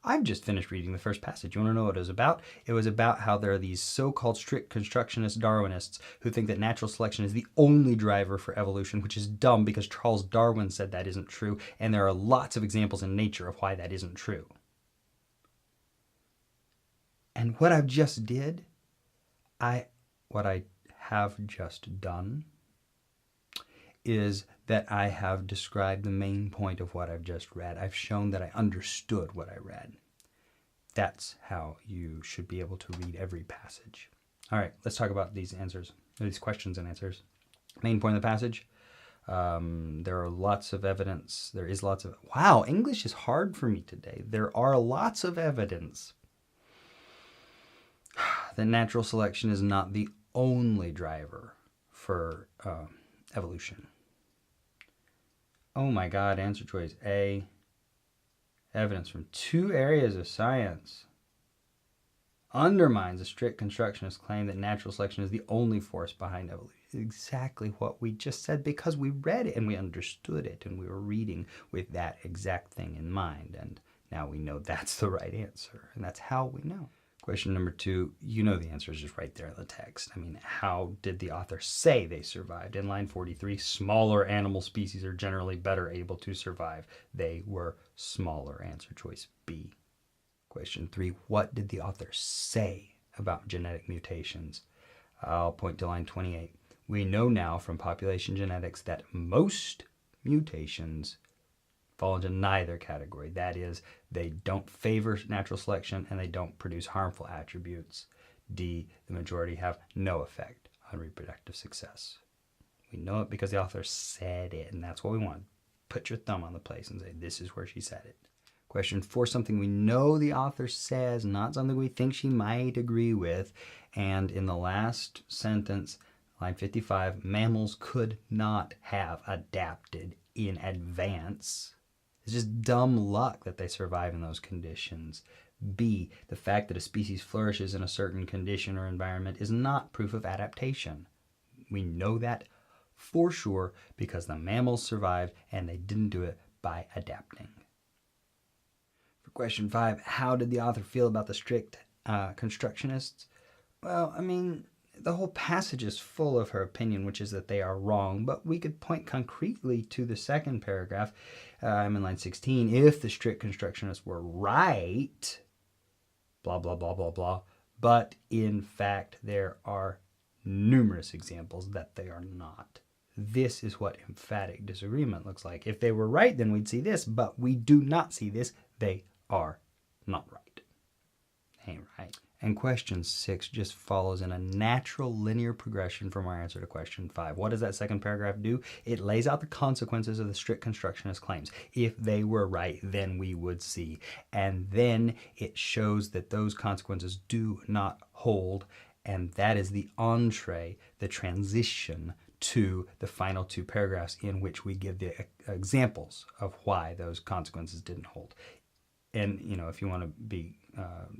I've just finished reading the first passage. You want to know what it was about? It was about how there are these so-called strict constructionist Darwinists who think that natural selection is the only driver for evolution, which is dumb because Charles Darwin said that isn't true, and there are lots of examples in nature of why that isn't true. And what I've just did, what I have just done is that I have described the main point of what I've just read. I've shown that I understood what I read. That's how you should be able to read every passage. All right, let's talk about these answers, these questions and answers. Main point of the passage. There are lots of evidence. There is lots of, wow, English is hard for me today. There are lots of evidence that natural selection is not the only driver for evolution. Oh my God, answer choice A. Evidence from 2 areas of science undermines a strict constructionist claim that natural selection is the only force behind evolution. Exactly what we just said, because we read it and we understood it and we were reading with that exact thing in mind. And now we know that's the right answer, and that's how we know. Question number 2, you know the answer is just right there in the text. I mean, how did the author say they survived? In line 43, smaller animal species are generally better able to survive. They were smaller. Answer choice B. Question 3, what did the author say about genetic mutations? I'll point to line 28. We know now from population genetics that most mutations fall into neither category. That is, they don't favor natural selection and they don't produce harmful attributes. D, the majority have no effect on reproductive success. We know it because the author said it, and that's what we want. Put your thumb on the place and say, this is where she said it. Question 4, something we know the author says, not something we think she might agree with. And in the last sentence, line 55, mammals could not have adapted in advance. It's just dumb luck that they survive in those conditions. B, the fact that a species flourishes in a certain condition or environment is not proof of adaptation. We know that for sure because the mammals survived and they didn't do it by adapting. For question 5, how did the author feel about the strict constructionists? Well, I mean, the whole passage is full of her opinion, which is that they are wrong, but we could point concretely to the second paragraph. I'm in line 16. If the strict constructionists were right, blah, blah, blah, blah, blah, but in fact, there are numerous examples that they are not. This is what emphatic disagreement looks like. If they were right, then we'd see this, but we do not see this. They are not right. Ain't right. And question 6 just follows in a natural linear progression from our answer to question 5. What does that second paragraph do? It lays out the consequences of the strict constructionist claims. If they were right, then we would see. And then it shows that those consequences do not hold. And that is the entree, the transition to the final 2 paragraphs in which we give the examples of why those consequences didn't hold. And, you know, if you want to be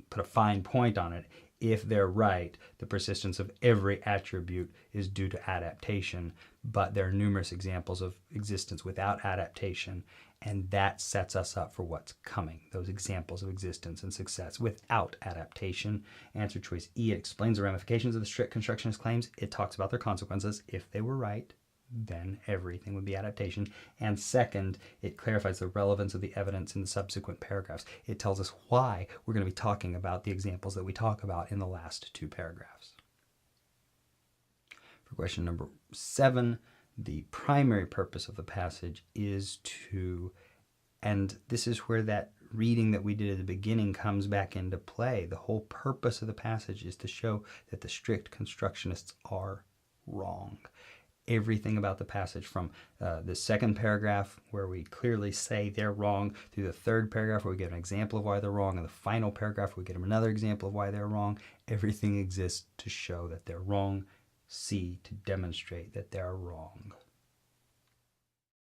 put a fine point on it, if they're right, the persistence of every attribute is due to adaptation, but there are numerous examples of existence without adaptation, and that sets us up for what's coming, those examples of existence and success without adaptation. Answer choice E, it explains the ramifications of the strict constructionist claims. It talks about their consequences. If they were right, then everything would be adaptation. And second, it clarifies the relevance of the evidence in the subsequent paragraphs. It tells us why we're going to be talking about the examples that we talk about in the last 2 paragraphs. For question number 7, the primary purpose of the passage is to, and this is where that reading that we did at the beginning comes back into play. The whole purpose of the passage is to show that the strict constructionists are wrong. Everything about the passage from the second paragraph where we clearly say they're wrong, through the third paragraph where we get an example of why they're wrong, and the final paragraph where we get them another example of why they're wrong. Everything exists to show that they're wrong. C, to demonstrate that they're wrong.